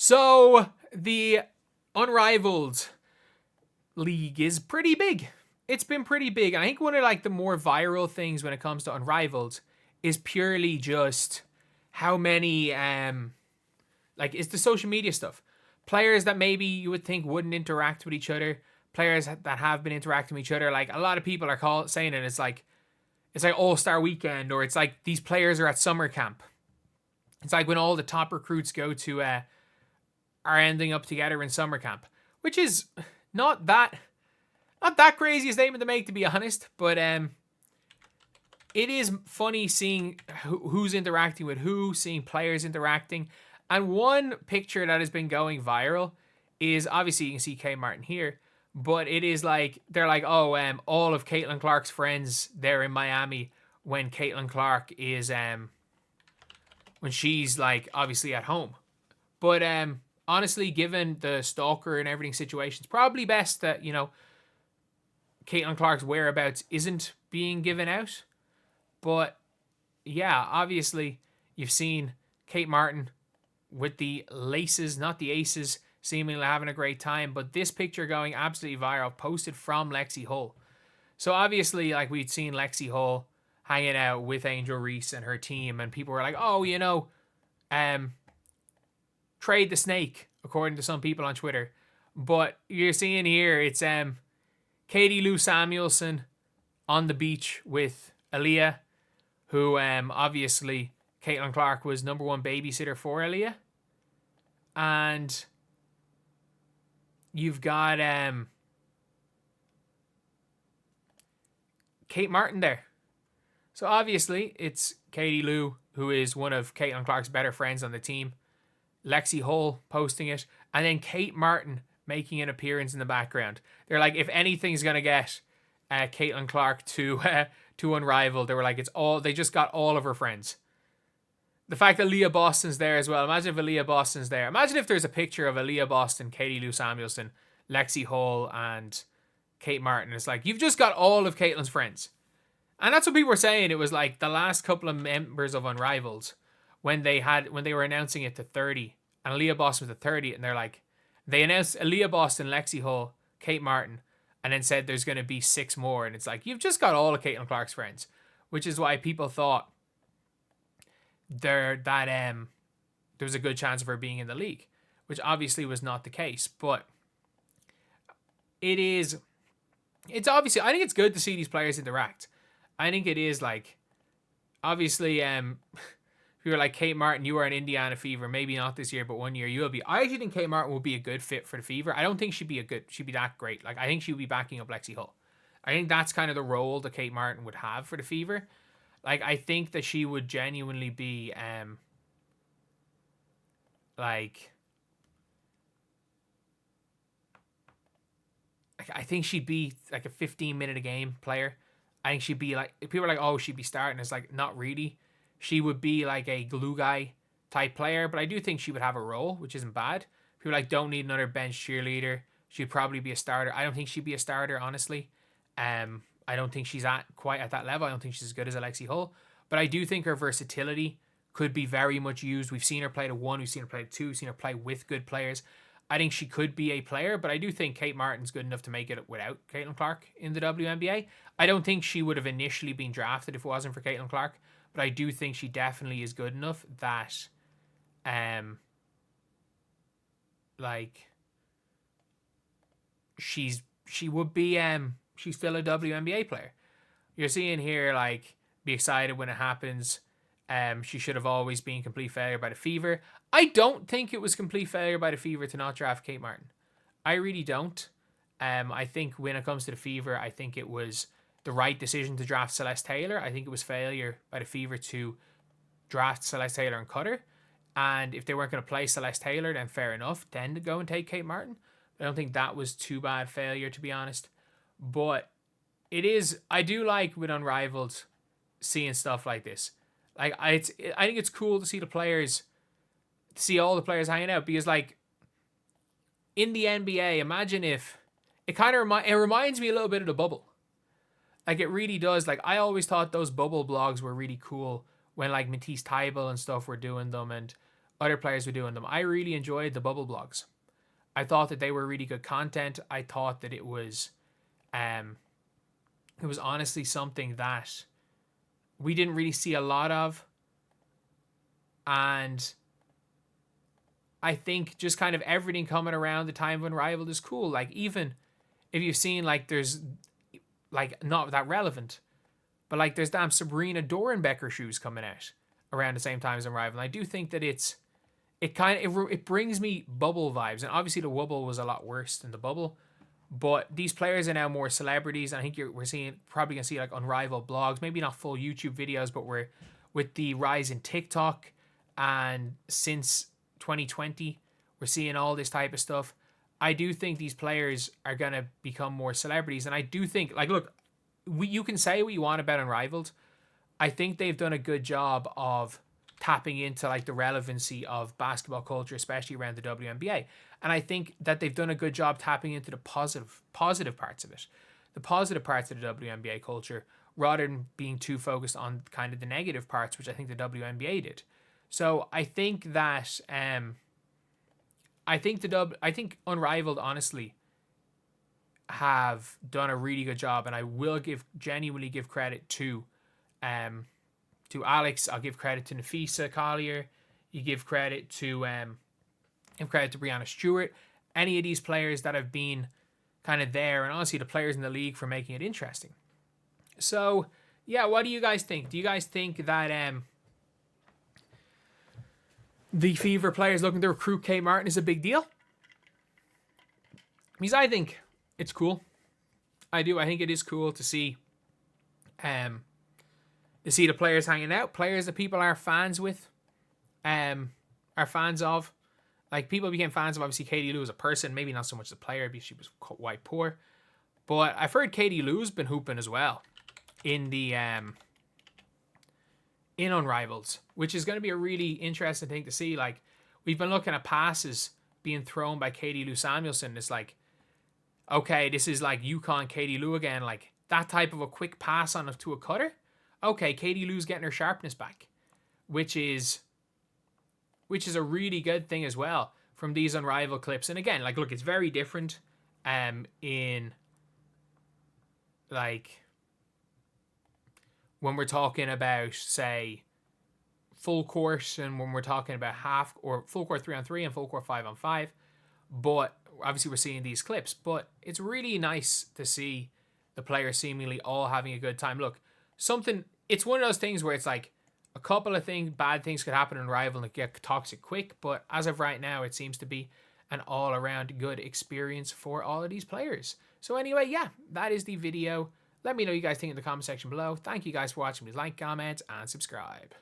So the Unrivaled league is pretty big. It's been pretty big. And I think one of like the more viral things when it comes to Unrivaled is purely just how many like it's the social media stuff. Players that maybe you would think wouldn't interact with each other, players that have been interacting with each other. Like a lot of people are saying it. It's like All-Star Weekend, or it's like these players are at summer camp. It's like when all the top recruits go to are ending up together in summer camp, which is not that crazy a statement to make, to be honest. But it is funny seeing who's interacting with who, seeing players interacting. And one picture that has been going viral is, obviously you can see Kay Martin here, but it is like they're like, oh, all of Caitlyn Clark's friends there in Miami when Caitlyn Clark is when she's like obviously at home. But honestly, given the stalker and everything situation, it's probably best that, Caitlyn Clark's whereabouts isn't being given out. But yeah, obviously you've seen Kate Martin with the laces, not the aces, seemingly having a great time. But this picture going absolutely viral, posted from Lexi Hull. So obviously, like, we'd seen Lexi Hull hanging out with Angel Reese and her team, and people were like, oh, trade the snake, according to some people on Twitter. But you're seeing here, it's Katie Lou Samuelson on the beach with Aaliyah, who obviously Caitlyn Clark was number one babysitter for Aaliyah. And you've got Kate Martin there. So obviously it's Katie Lou, who is one of Caitlyn Clark's better friends on the team. Lexi Hull posting it, and then Kate Martin making an appearance in the background. They're like, if anything's gonna get Caitlyn Clark to Unrivaled, they were like, they just got all of her friends. The fact that Aaliyah Boston's there as well. Imagine if Aaliyah Boston's there. Imagine if there's a picture of Aaliyah Boston, Katie Lou Samuelson, Lexi Hull, and Kate Martin. It's like, you've just got all of Caitlyn's friends. And that's what people were saying. It was like the last couple of members of Unrivaled, when they were announcing it to 30, and Aaliyah Boston was at 30, and they announced Aaliyah Boston, Lexi Hull, Kate Martin, and then said there's going to be 6 more. And it's like, you've just got all of Caitlyn Clark's friends, which is why people thought there was a good chance of her being in the league, which obviously was not the case. But it's obviously, I think it's good to see these players interact. I think it is, like, obviously, if you were like Kate Martin, you are in Indiana Fever, maybe not this year, but one year you'll be. I actually think Kate Martin will be a good fit for the Fever. I don't think she'd be that great. Like, I think she would be backing up Lexi Hull. I think that's kind of the role that Kate Martin would have for the Fever. Like, I think that she would genuinely be, I think she'd be like a 15-minute a game player. I think she'd be like, people are like, oh, she'd be starting. It's like, not really. She would be like a glue guy type player, but I do think she would have a role, which isn't bad. People like, don't need another bench cheerleader. She'd probably be a starter. I don't think she'd be a starter, honestly. I don't think she's quite at that level. I don't think she's as good as Lexi Hull, but I do think her versatility could be very much used. We've seen her play to 1, we've seen her play to 2, we've seen her play with good players. I think she could be a player, but I do think Kate Martin's good enough to make it without Caitlyn Clark in the WNBA. I don't think she would have initially been drafted if it wasn't for Caitlyn Clark, but I do think she definitely is good enough that, she would be, she's still a WNBA player. You're seeing here, like, be excited when it happens. She should have always been complete failure by the Fever. I don't think it was complete failure by the Fever to not draft Kate Martin. I really don't. I think when it comes to the Fever, I think it was the right decision to draft Celeste Taylor. I think it was failure by the Fever to draft Celeste Taylor and cut her. And if they weren't going to play Celeste Taylor, then fair enough. Then to go and take Kate Martin. I don't think that was too bad failure, to be honest. But it is, I do like with Unrivaled seeing stuff like this. Like, I think it's cool to see all the players hanging out, because, like, in the NBA, imagine if it reminds me a little bit of the bubble. Like, it really does. Like, I always thought those bubble blogs were really cool when, like, Matisse Tybel and stuff were doing them, and other players were doing them. I really enjoyed the bubble blogs. I thought that they were really good content. I thought that it was honestly something that we didn't really see a lot of. And I think just kind of everything coming around the time of Unrivaled is cool. Like, even if you've seen, like, there's, like, not that relevant, but, like, there's damn Sabrina Dorenbecker shoes coming out around the same time as Unrivaled. And I do think that it brings me bubble vibes. And obviously the Wubble was a lot worse than the bubble, but these players are now more celebrities. And I think we're probably gonna see like Unrivaled blogs, maybe not full YouTube videos, but with the rise in TikTok, and since 2020, we're seeing all this type of stuff. I do think these players are going to become more celebrities. And I do think, like, look, you can say what you want about Unrivaled. I think they've done a good job of tapping into, like, the relevancy of basketball culture, especially around the WNBA. And I think that they've done a good job tapping into the positive parts of it. The positive parts of the WNBA culture, rather than being too focused on kind of the negative parts, which I think the WNBA did. So I think that I think Unrivaled honestly have done a really good job, and I will genuinely give credit to Alex. I'll give credit to Nafisa Collier. You give credit to Breanna Steward. Any of these players that have been kind of there, and honestly the players in the league for making it interesting. So yeah, what do you guys think? Do you guys think that the Fever players looking to recruit Kate Martin is a big deal? Because I think it's cool. I do. I think it is cool to see the players hanging out, players that people are fans with, are fans of. Like, people became fans of, obviously, Katie Lou as a person, maybe not so much as a player because she was quite poor. But I've heard Katie Lou's been hooping as well in the in Unrivaled, which is going to be a really interesting thing to see. Like, we've been looking at passes being thrown by Katie Lou Samuelson. It's like, okay, this is like UConn Katie Lou again. Like, that type of a quick pass to a cutter. Okay, Katie Lou's getting her sharpness back, which is a really good thing as well from these Unrivaled clips. And again, like, look, it's very different in, like, when we're talking about, say, full court, and when we're talking about half or full court 3-on-3 and full court 5-on-5. But obviously we're seeing these clips, but it's really nice to see the players seemingly all having a good time. Look, it's one of those things where it's like a couple of bad things could happen in Rival and get toxic quick, but as of right now, it seems to be an all-around good experience for all of these players. So anyway, yeah, that is the video. Let me know what you guys think in the comment section below. Thank you guys for watching. Please like, comment, and subscribe.